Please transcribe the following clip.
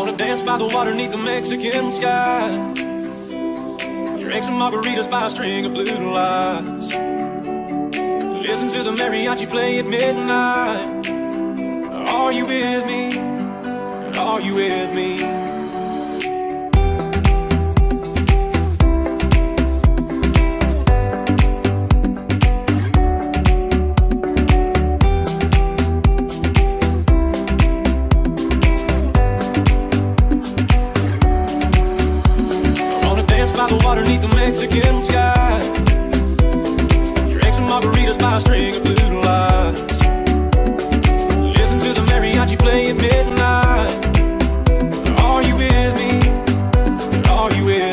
wanna dance by the water neath the Mexican sky. Drink some margaritas by a string of blue lights. Listen to the mariachi play at midnight. Are you with me? Are you with me? By the water neath the Mexican sky. Drink some margaritas by a string of blue lights. Listen to the mariachi play at midnight. Are you with me? Are you with me?